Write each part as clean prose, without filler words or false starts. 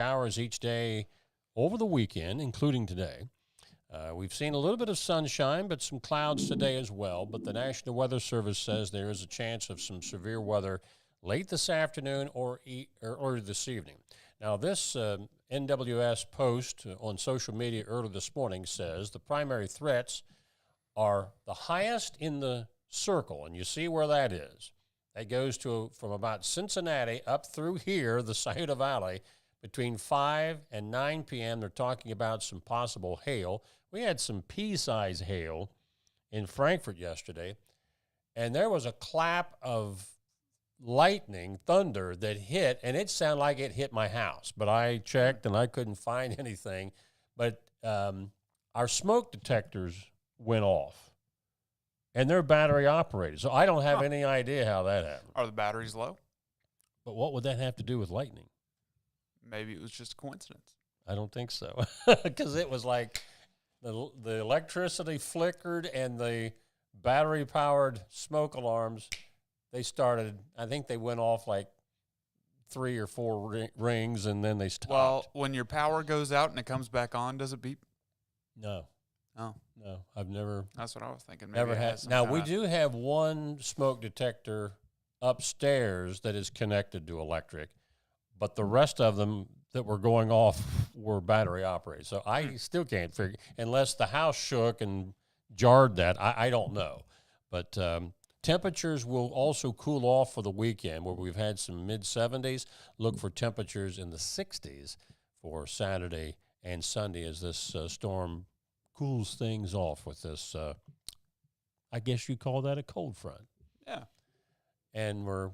Hours each day over the weekend, including today. We've seen a little bit of sunshine, but some clouds today as well. But the National Weather Service says there is a chance of some severe weather late this afternoon or early this evening. Now, this NWS post on social media early this morning says the primary threats are the highest in the circle, and you see where that is. That goes from about Cincinnati up through here, the Scioto Valley, between 5 and 9 p.m. They're talking about some possible hail. We had some pea-sized hail in Frankfort yesterday, and there was a clap of lightning, thunder that hit, and it sounded like it hit my house. But I checked, and I couldn't find anything. But our smoke detectors went off, and they're battery operated. So I don't have any idea how that happened. Are the batteries low? But what would that have to do with lightning? Maybe it was just a coincidence. I don't think so, because it was like the electricity flickered and the battery-powered smoke alarms, they started, I think they went off like 3 or 4 rings, and then they stopped. Well, when your power goes out and it comes back on, does it beep? No. Oh. No, I've never. That's what I was thinking. Maybe never had. Now, we do have one smoke detector upstairs that is connected to electric, but the rest of them that were going off were battery operated. So I still can't figure, unless the house shook and jarred that, I don't know. But temperatures will also cool off for the weekend, where we've had some mid-70s. Look for temperatures in the 60s for Saturday and Sunday as this storm cools things off with this, I guess you call that a cold front. Yeah. And we're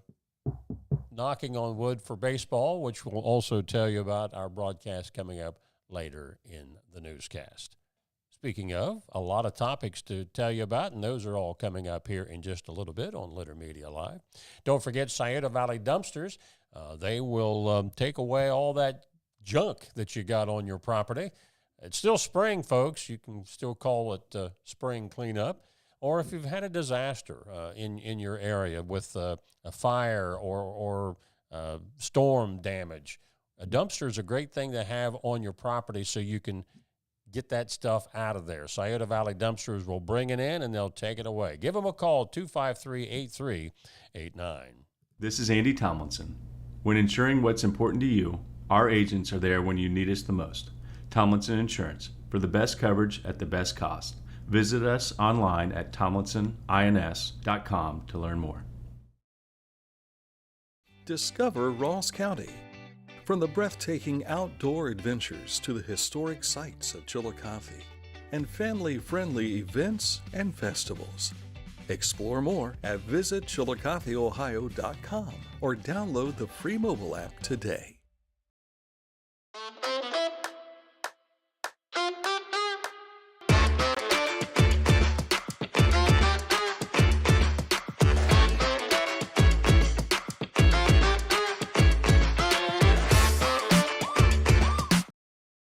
knocking on wood for baseball, which we'll also tell you about our broadcast coming up later in the newscast. Speaking of, a lot of topics to tell you about, and those are all coming up here in just a little bit on Litter Media Live. Don't forget Scioto Valley Dumpsters. They will take away all that junk that you got on your property. It's still spring, folks. You can still call it spring cleanup. Or if you've had a disaster in your area with a fire or storm damage, a dumpster is a great thing to have on your property so you can get that stuff out of there. Scioto Valley Dumpsters will bring it in and they'll take it away. Give them a call, 253-8389. This is Andy Tomlinson. When ensuring what's important to you, our agents are there when you need us the most. Tomlinson Insurance, for the best coverage at the best cost. Visit us online at tomlinsonins.com to learn more. Discover Ross County. From the breathtaking outdoor adventures to the historic sights of Chillicothe and family-friendly events and festivals. Explore more at visitchillicotheohio.com or download the free mobile app today.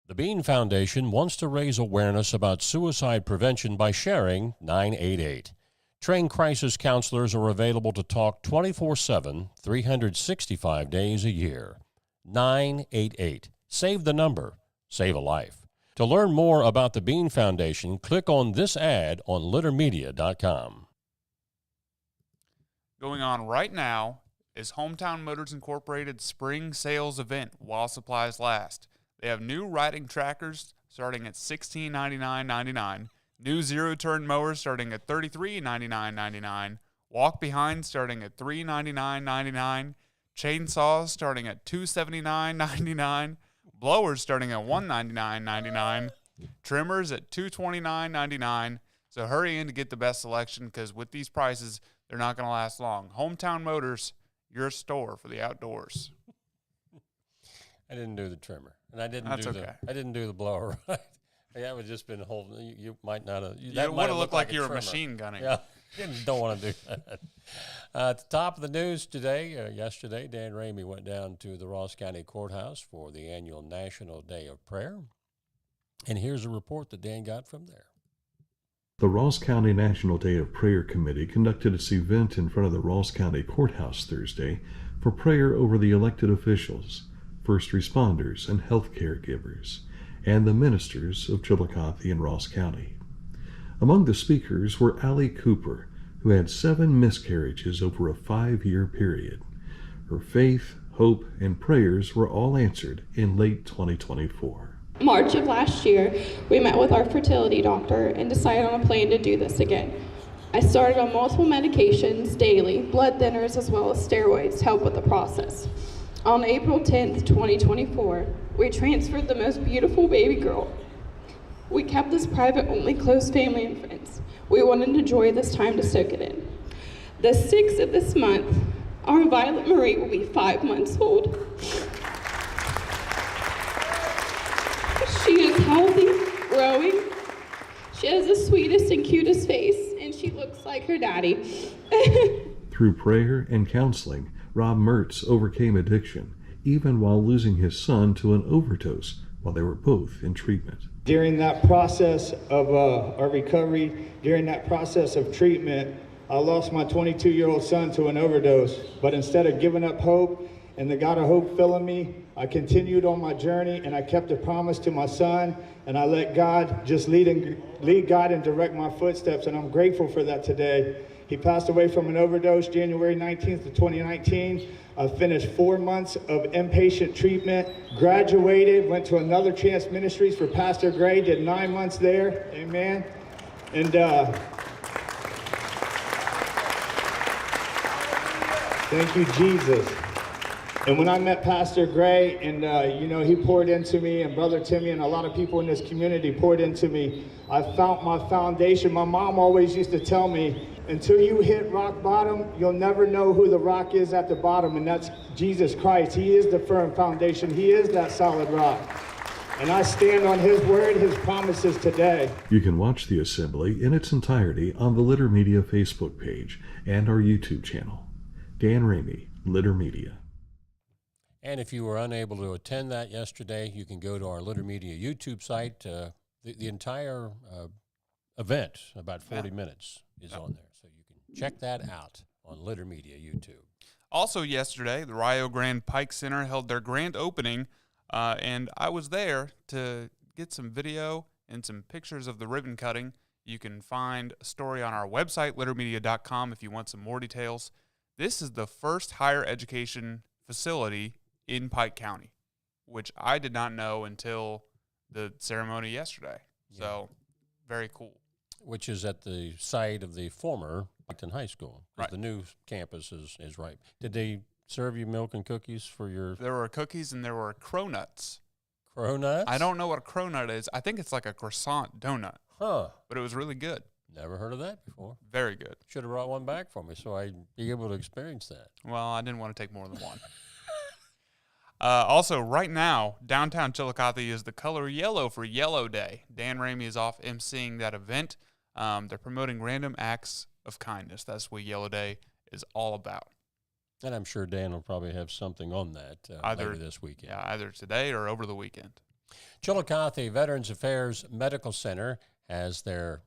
The Bean Foundation wants to raise awareness about suicide prevention by sharing 988. Trained crisis counselors are available to talk 24/7, 365 days a year. 988. Save the number. Save a life. To learn more about the Bean Foundation, click on this ad on littermedia.com. Going on right now is Hometown Motors Incorporated Spring Sales Event while supplies last. They have new riding trackers starting at $1699.99, new zero-turn mowers starting at $3399.99, walk-behind starting at $399.99, chainsaws starting at $279.99, blowers starting at $199.99, trimmers at $229.99. So hurry in to get the best selection, because with these prices, they're not going to last long. Hometown Motors, your store for the outdoors. I didn't do the trimmer, and I didn't do the blower. Right? That would just been holding. You might not have. You would have looked like you were machine gunning. Yeah, don't want to do that. At the top of the news today, yesterday, Dan Ramey went down to the Ross County Courthouse for the annual National Day of Prayer, and here's a report that Dan got from there. The Ross County National Day of Prayer Committee conducted its event in front of the Ross County Courthouse Thursday for prayer over the elected officials. first responders and health caregivers, and the ministers of Chillicothe and Ross County. Among the speakers were Allie Cooper, who had 7 miscarriages over a 5-year period. Her faith, hope, and prayers were all answered in late 2024. March of last year, we met with our fertility doctor and decided on a plan to do this again. I started on multiple medications daily, blood thinners as well as steroids to help with the process. On April 10th, 2024, we transferred the most beautiful baby girl. We kept this private, only close family and friends. We wanted to enjoy this time to soak it in. The 6th of this month, our Violet Marie will be 5 months old. She is healthy, growing. She has the sweetest and cutest face, and she looks like her daddy. Through prayer and counseling, Rob Mertz overcame addiction, even while losing his son to an overdose while they were both in treatment. During that process of our recovery, during that process of treatment, I lost my 22-year-old son to an overdose. But instead of giving up hope and the God of hope filling me, I continued on my journey and I kept a promise to my son, and I let God just lead God and direct my footsteps, and I'm grateful for that today. He passed away from an overdose January 19th of 2019. I finished 4 months of inpatient treatment, graduated, went to Another Chance Ministries for Pastor Gray, did 9 months there, amen. And thank you, Jesus. And when I met Pastor Gray, and he poured into me, and Brother Timmy and a lot of people in this community poured into me, I found my foundation. My mom always used to tell me, until you hit rock bottom, you'll never know who the rock is at the bottom, and that's Jesus Christ. He is the firm foundation. He is that solid rock. And I stand on His word, His promises today. You can watch the assembly in its entirety on the Litter Media Facebook page and our YouTube channel. Dan Ramey, Litter Media. And if you were unable to attend that yesterday, you can go to our Litter Media YouTube site. The entire event, about 40 minutes, is on there. So you can check that out on Litter Media YouTube. Also yesterday, the Rio Grande Pike Center held their grand opening, and I was there to get some video and some pictures of the ribbon cutting. You can find a story on our website, littermedia.com, if you want some more details. This is the first higher education facility in Pike County, which I did not know until the ceremony yesterday. Yeah. So, very cool. Which is at the site of the former Piketon High School. Right. The new campus is right. Did they serve you milk and cookies for your... There were cookies and there were cronuts. Cronuts? I don't know what a cronut is. I think it's like a croissant donut. Huh. But it was really good. Never heard of that before. Very good. Should have brought one back for me so I'd be able to experience that. Well, I didn't want to take more than one. Also, right now, downtown Chillicothe is the color yellow for Yellow Day. Dan Ramey is off emceeing that event. They're promoting random acts of kindness. That's what Yellow Day is all about. And I'm sure Dan will probably have something on that later this weekend. Yeah, either today or over the weekend. Chillicothe Veterans Affairs Medical Center has their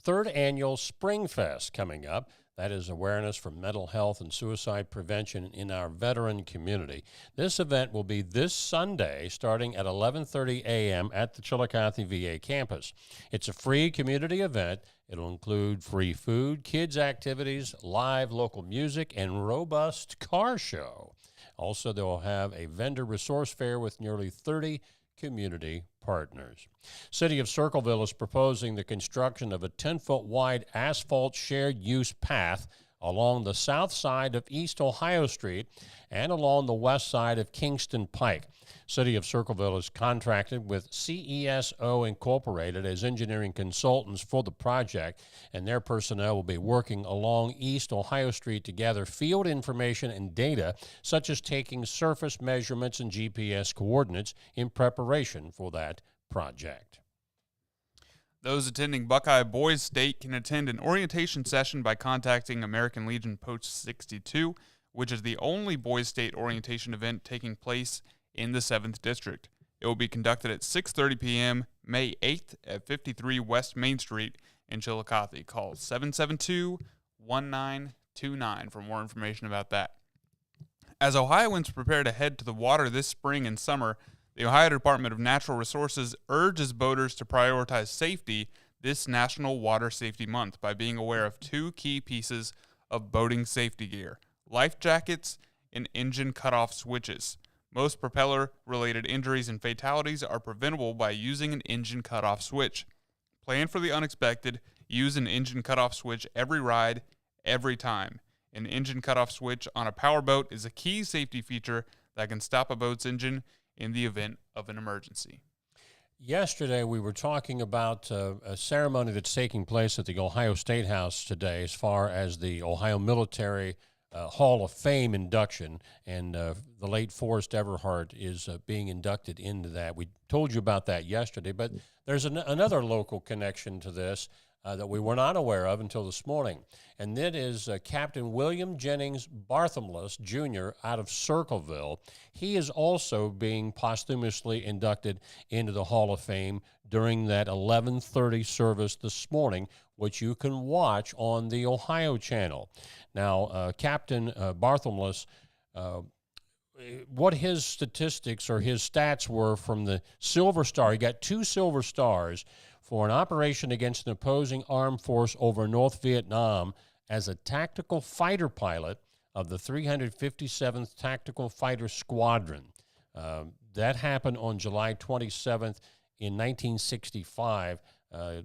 third annual SpringFest coming up. That is awareness for mental health and suicide prevention in our veteran community. This event will be this Sunday starting at 11:30 a.m. at the Chillicothe VA campus. It's a free community event. It'll include free food, kids' activities, live local music, and robust car show. Also, they'll have a vendor resource fair with nearly 30 community partners. City of Circleville is proposing the construction of a 10-foot wide asphalt shared use path along the south side of East Ohio Street and along the west side of Kingston Pike. City of Circleville is contracted with CESO Incorporated as engineering consultants for the project, and their personnel will be working along East Ohio Street to gather field information and data, such as taking surface measurements and GPS coordinates in preparation for that project. Those attending Buckeye Boys State can attend an orientation session by contacting American Legion Post 62, which is the only Boys State orientation event taking place in the 7th District. It will be conducted at 6:30 p.m. May 8th at 53 West Main Street in Chillicothe. Call 772-1929 for more information about that. As Ohioans prepare to head to the water this spring and summer, the Ohio Department of Natural Resources urges boaters to prioritize safety this National Water Safety Month by being aware of 2 key pieces of boating safety gear: life jackets and engine cutoff switches. Most propeller-related injuries and fatalities are preventable by using an engine cutoff switch. Plan for the unexpected. Use an engine cutoff switch every ride, every time. An engine cutoff switch on a powerboat is a key safety feature that can stop a boat's engine in the event of an emergency. Yesterday, we were talking about a ceremony that's taking place at the Ohio State House today as far as the Ohio Military Hall of Fame induction, and the late Forrest Everhart is being inducted into that. We told you about that yesterday, but there's another local connection to this that we were not aware of until this morning, and that is Captain William Jennings Barthelmess, Jr. out of Circleville. He is also being posthumously inducted into the Hall of Fame during that 11:30 service this morning, which you can watch on the Ohio Channel. Now, Captain Barthelmess, what his statistics or his stats were from the Silver Star, he got 2 Silver Stars for an operation against an opposing armed force over North Vietnam as a tactical fighter pilot of the 357th Tactical Fighter Squadron. That happened on July 27th in 1965.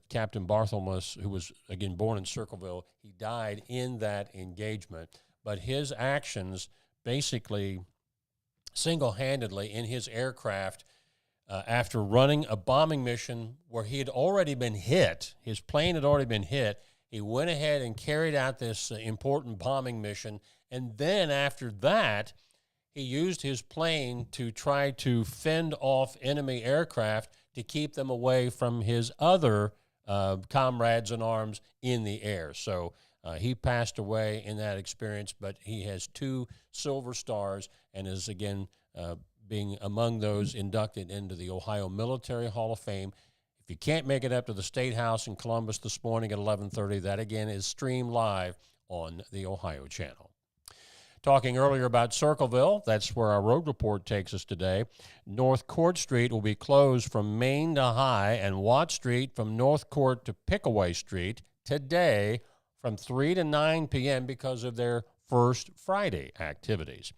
Captain Barthelmess, who was, again, born in Circleville, he died in that engagement. But his actions basically single-handedly in his aircraft, after running a bombing mission where he had already been hit, his plane had already been hit, he went ahead and carried out this important bombing mission. And then after that, he used his plane to try to fend off enemy aircraft to keep them away from his other comrades in arms in the air. So he passed away in that experience, but he has 2 Silver Stars and is, again, being among those inducted into the Ohio Military Hall of Fame. If you can't make it up to the State House in Columbus this morning at 11:30, that again is streamed live on the Ohio Channel. Talking earlier about Circleville, that's where our road report takes us today. North Court Street will be closed from Main to High, and Watt Street from North Court to Pickaway Street today from 3 to 9 p.m. because of their First Friday activities.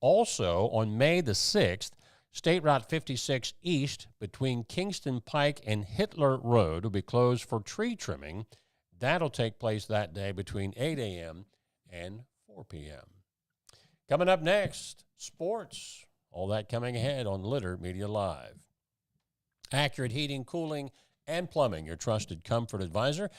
Also, on May the 6th, State Route 56 East between Kingston Pike and Hitler Road will be closed for tree trimming. That'll take place that day between 8 a.m. and 4 p.m. Coming up next, sports. All that coming ahead on Litter Media Live. Accurate Heating, Cooling, and Plumbing, your trusted comfort advisor.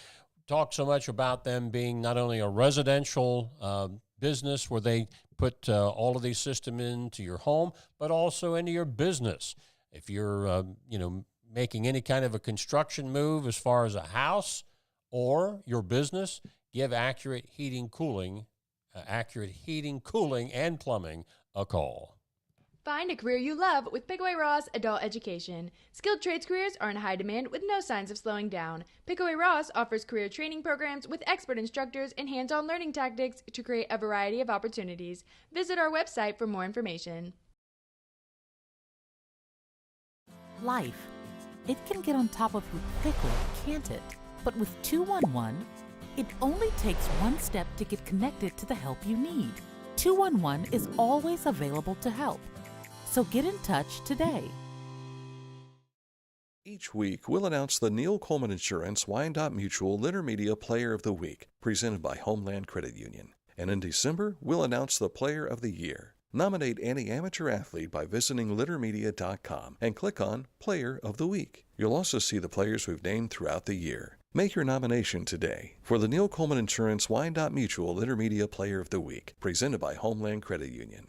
Talk so much about them being not only a residential business where they put all of these systems into your home, but also into your business. If you're, making any kind of a construction move as far as a house or your business, give Accurate Heating, Cooling, and Plumbing a call. Find a career you love with Pickaway Ross Adult Education. Skilled trades careers are in high demand with no signs of slowing down. Pickaway Ross offers career training programs with expert instructors and hands-on learning tactics to create a variety of opportunities. Visit our website for more information. Life. It can get on top of you quickly, can't it? But with 211, it only takes one step to get connected to the help you need. 211 is always available to help. So get in touch today. Each week, we'll announce the Neil Coleman Insurance Wyandotte Mutual Intermedia Player of the Week, presented by Homeland Credit Union. And in December, we'll announce the Player of the Year. Nominate any amateur athlete by visiting littermedia.com and click on Player of the Week. You'll also see the players we've named throughout the year. Make your nomination today for the Neil Coleman Insurance Wyandotte Mutual Intermedia Player of the Week, presented by Homeland Credit Union.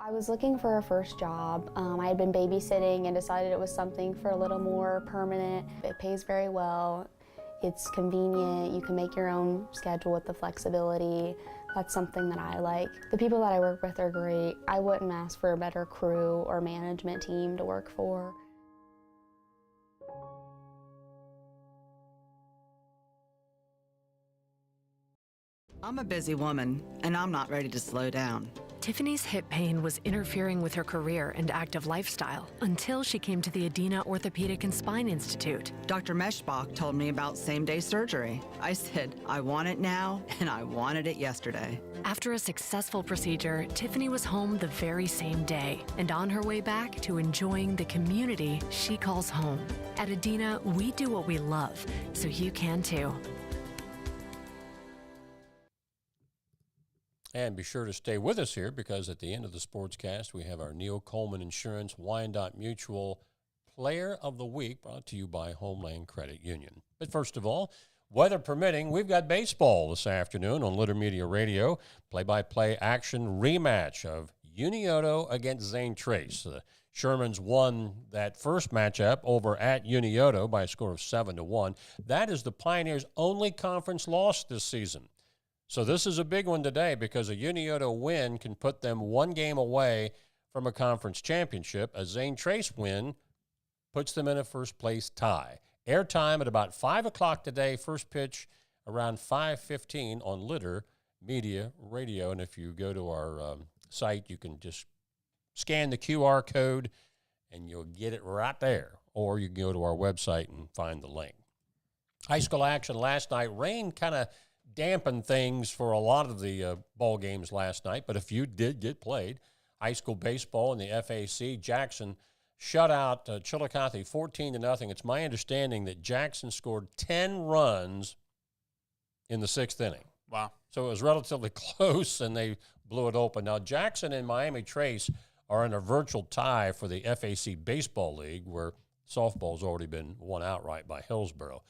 I was looking for a first job. I had been babysitting and decided it was something for a little more permanent. It pays very well. It's convenient. You can make your own schedule with the flexibility. That's something that I like. The people that I work with are great. I wouldn't ask for a better crew or management team to work for. I'm a busy woman, and I'm not ready to slow down. Tiffany's hip pain was interfering with her career and active lifestyle until she came to the Adina Orthopedic and Spine Institute. Dr. Meshbach told me about same-day surgery. I said, I want it now, and I wanted it yesterday. After a successful procedure, Tiffany was home the very same day and on her way back to enjoying the community she calls home. At Adina, we do what we love, so you can too. And be sure to stay with us here, because at the end of the Sportscast, we have our Neil Coleman Insurance Wyandotte Mutual Player of the Week, brought to you by Homeland Credit Union. But first of all, weather permitting, we've got baseball this afternoon on Litter Media Radio. Play-by-play action rematch of Unioto against Zane Trace. The Shermans won that first matchup over at Unioto by a score of 7-1. That is the Pioneers' only conference loss this season. So this is a big one today, because a Unioto win can put them one game away from a conference championship. A Zane Trace win puts them in a first-place tie. Airtime at about 5 o'clock today, first pitch around 5:15 on Litter Media Radio. And if you go to our site, you can just scan the QR code, and you'll get it right there. Or you can go to our website and find the link. High school action last night. Rain kind of dampened things for a lot of the ball games last night, but a few did get played. High school baseball in the FAC, Jackson shut out Chillicothe 14-0. It's my understanding that Jackson scored 10 runs in the 6th inning. Wow. So it was relatively close, and they blew it open. Now, Jackson and Miami Trace are in a virtual tie for the FAC Baseball League, where softball's already been won outright by Hillsborough.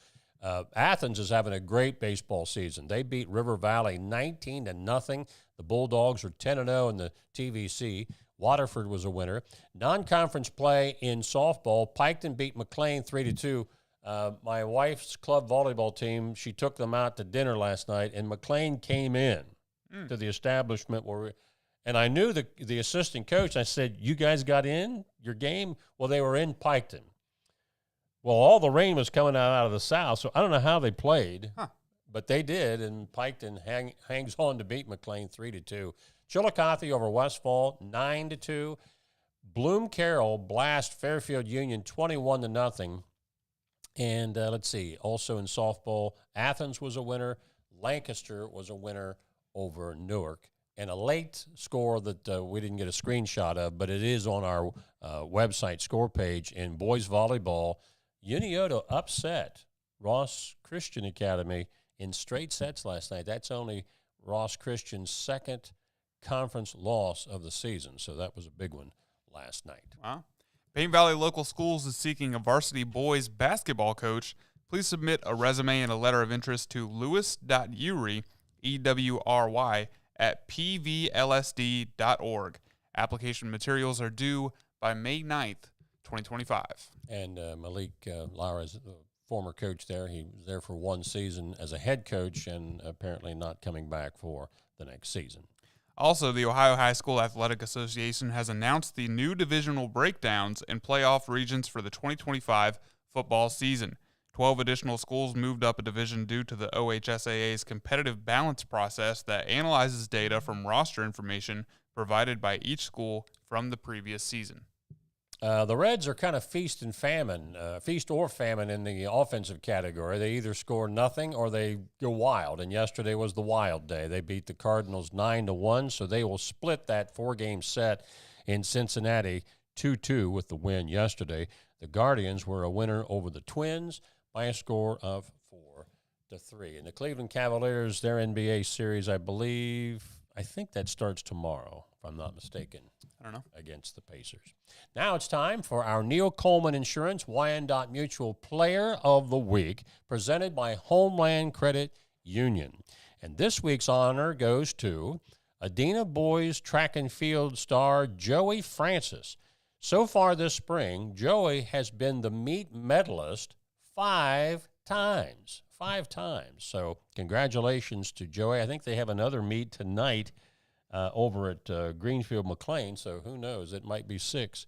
Athens is having a great baseball season. They beat River Valley 19-0. The Bulldogs are 10-0 in the TVC. Waterford was a winner. Non-conference play in softball. Piketon beat McLean 3-2. My wife's club volleyball team, she took them out to dinner last night, and McLean came in to the establishment and I knew the assistant coach. I said, "You guys got in your game?" Well, they were in Piketon. Well, all the rain was coming out of the south, so I don't know how they played, but they did, and Piketon hangs on to beat McLean 3-2. Chillicothe over Westfall 9-2. Bloom Carroll blast Fairfield Union 21-0. And let's see, also in softball, Athens was a winner. Lancaster was a winner over Newark. And a late score that we didn't get a screenshot of, but it is on our website score page. In boys volleyball, Unioto upset Ross Christian Academy in straight sets last night. That's only Ross Christian's second conference loss of the season, so that was a big one last night. Wow. Pain Valley Local Schools is seeking a varsity boys basketball coach. Please submit a resume and a letter of interest to lewis.ury, EWRY, at pvlsd.org. Application materials are due by May 9th, 2025. And Malik Lara is the former coach there. He was there for one season as a head coach, and apparently not coming back for the next season. Also, the Ohio High School Athletic Association has announced the new divisional breakdowns and playoff regions for the 2025 football season. 12 additional schools moved up a division due to the OHSAA's competitive balance process that analyzes data from roster information provided by each school from the previous season. The Reds are kind of feast or famine in the offensive category. They either score nothing or they go wild, and yesterday was the wild day. They beat the Cardinals 9-1, so they will split that 4-game set in Cincinnati 2-2 with the win yesterday. The Guardians were a winner over the Twins by a score of 4-3. And the Cleveland Cavaliers, their NBA series, I think that starts tomorrow, if I'm not mistaken. I don't know. Against the Pacers. Now it's time for our Neil Coleman Insurance Wyandotte Mutual Player of the Week, presented by Homeland Credit Union. And this week's honor goes to Adina boys track and field star Joey Francis. So far this spring, Joey has been the meet medalist 5 times. 5 times. So congratulations to Joey. I think they have another meet tonight over at Greenfield McLean, so who knows, it might be 6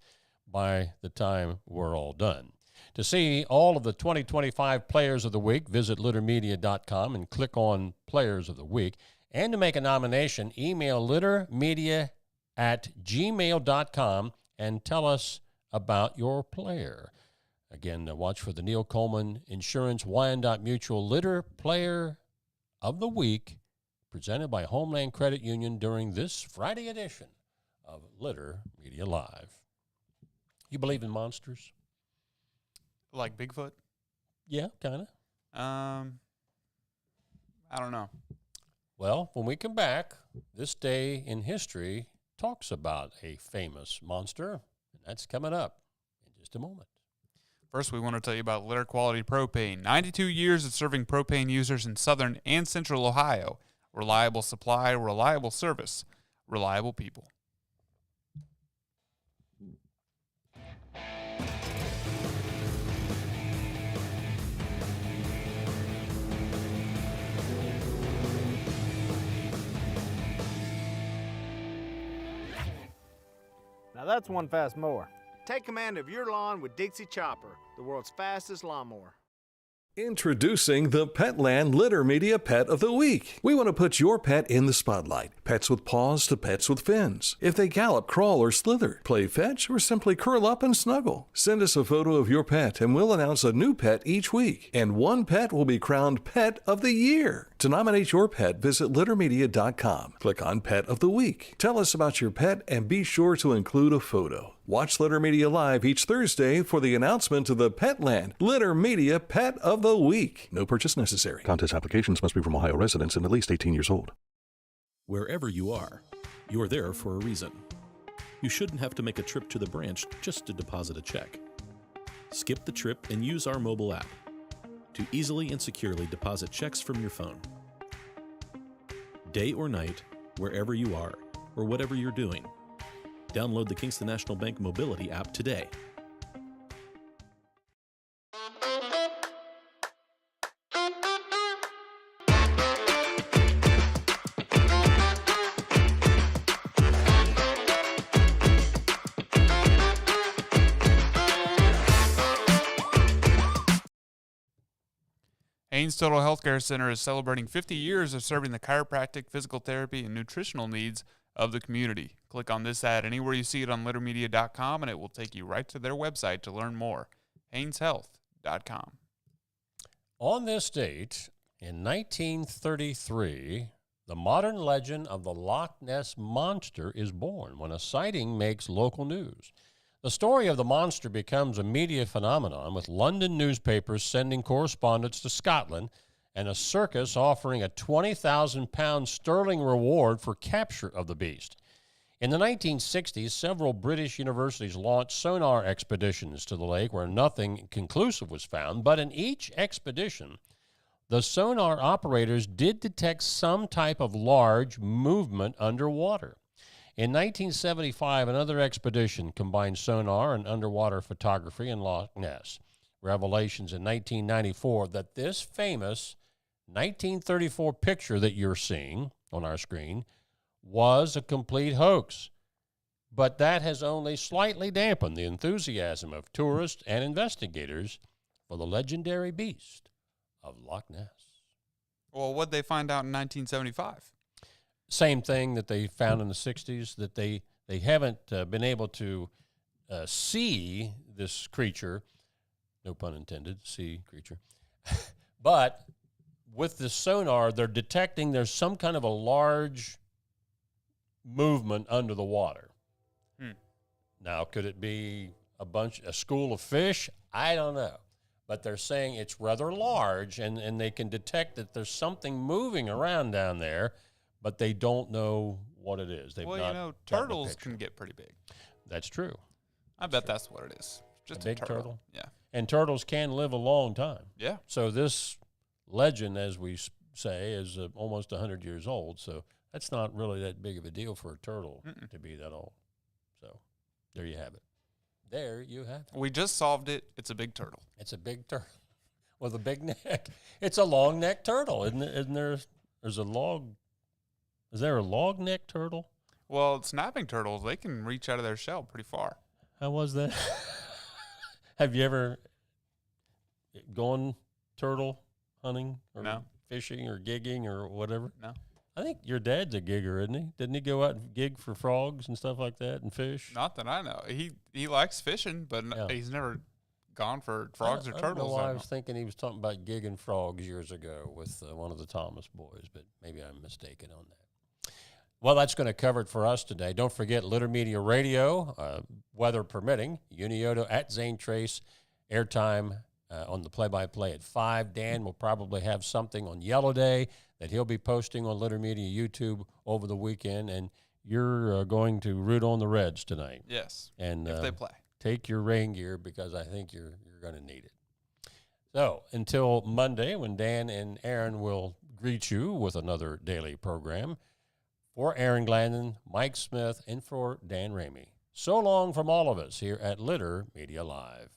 by the time we're all done. To see all of the 2025 Players of the Week, visit littermedia.com and click on Players of the Week. And to make a nomination, email littermedia@gmail.com and tell us about your player. Again, watch for the Neil Coleman Insurance Wyandotte Mutual Litter Player of the Week, presented by Homeland Credit Union during this Friday edition of Litter Media Live. You believe in monsters? Like Bigfoot? Yeah, kind of. I don't know. Well, when we come back, this day in history talks about a famous monster, and that's coming up in just a moment. First, we want to tell you about Litter Quality Propane. 92 years of serving propane users in southern and central Ohio. Reliable supply, reliable service, reliable people. Now that's one fast mower. Take command of your lawn with Dixie Chopper, the world's fastest lawnmower. Introducing the Petland Litter Media Pet of the Week. We want to put your pet in the spotlight. Pets with paws to pets with fins. If they gallop, crawl, or slither, play fetch, or simply curl up and snuggle. Send us a photo of your pet and we'll announce a new pet each week. And one pet will be crowned Pet of the Year. To nominate your pet, visit littermedia.com. Click on Pet of the Week. Tell us about your pet and be sure to include a photo. Watch Litter Media Live each Thursday for the announcement of the Petland Litter Media Pet of the Week. No purchase necessary. Contest applications must be from Ohio residents and at least 18 years old. Wherever you are, you're there for a reason. You shouldn't have to make a trip to the branch just to deposit a check. Skip the trip and use our mobile app to easily and securely deposit checks from your phone. Day or night, wherever you are, or whatever you're doing, download the Kingston National Bank Mobility app today. Haynes Total Healthcare Center is celebrating 50 years of serving the chiropractic, physical therapy, and nutritional needs of the community. Click on this ad anywhere you see it on littermedia.com, and it will take you right to their website to learn more. HaynesHealth.com. On this date, in 1933, the modern legend of the Loch Ness Monster is born when a sighting makes local news. The story of the monster becomes a media phenomenon, with London newspapers sending correspondents to Scotland and a circus offering a £20,000 sterling reward for capture of the beast. In the 1960s, several British universities launched sonar expeditions to the lake where nothing conclusive was found, but in each expedition, the sonar operators did detect some type of large movement underwater. In 1975, another expedition combined sonar and underwater photography in Loch Ness. Revelations in 1994 that this famous 1934 picture that you're seeing on our screen was a complete hoax. But that has only slightly dampened the enthusiasm of tourists and investigators for the legendary beast of Loch Ness. Well, what'd they find out in 1975? Same thing that they found in the 60s, that they haven't been able to see this creature, no pun intended, sea creature. But with the sonar, they're detecting there's some kind of a large movement under the water. Now, could it be a school of fish? I don't know. But they're saying it's rather large, and they can detect that there's something moving around down there, but they don't know what it is. Turtles can get pretty big. That's true. I bet that's what it is. Just a big turtle? Yeah. And turtles can live a long time. Yeah. So this legend, as we say, is almost 100 years old. So that's not really that big of a deal for a turtle to be that old. So there you have it. There you have it. We just solved it. It's a big turtle. It's a big turtle with a big neck. It's a long-necked turtle, isn't it? Isn't there? There's a log. Is there a long-necked turtle? Well, snapping turtles, they can reach out of their shell pretty far. How was that? Have you ever gone turtle hunting or fishing or gigging or whatever? No. I think your dad's a gigger, isn't he? Didn't he go out and gig for frogs and stuff like that and fish? Not that I know. He likes fishing, but he's never gone for frogs or turtles. I don't know why I was thinking he was talking about gigging frogs years ago with one of the Thomas boys, but maybe I'm mistaken on that. Well, that's going to cover it for us today. Don't forget Litter Media Radio, weather permitting, Unioto at Zane Trace, airtime on the play-by-play at 5. Dan will probably have something on Yellow Day that he'll be posting on Litter Media YouTube over the weekend, and you're going to root on the Reds tonight. Yes, and if they play. Take your rain gear because I think you're going to need it. So until Monday, when Dan and Aaron will greet you with another daily program, for Aaron Glandon, Mike Smith, and for Dan Ramey, so long from all of us here at Litter Media Live.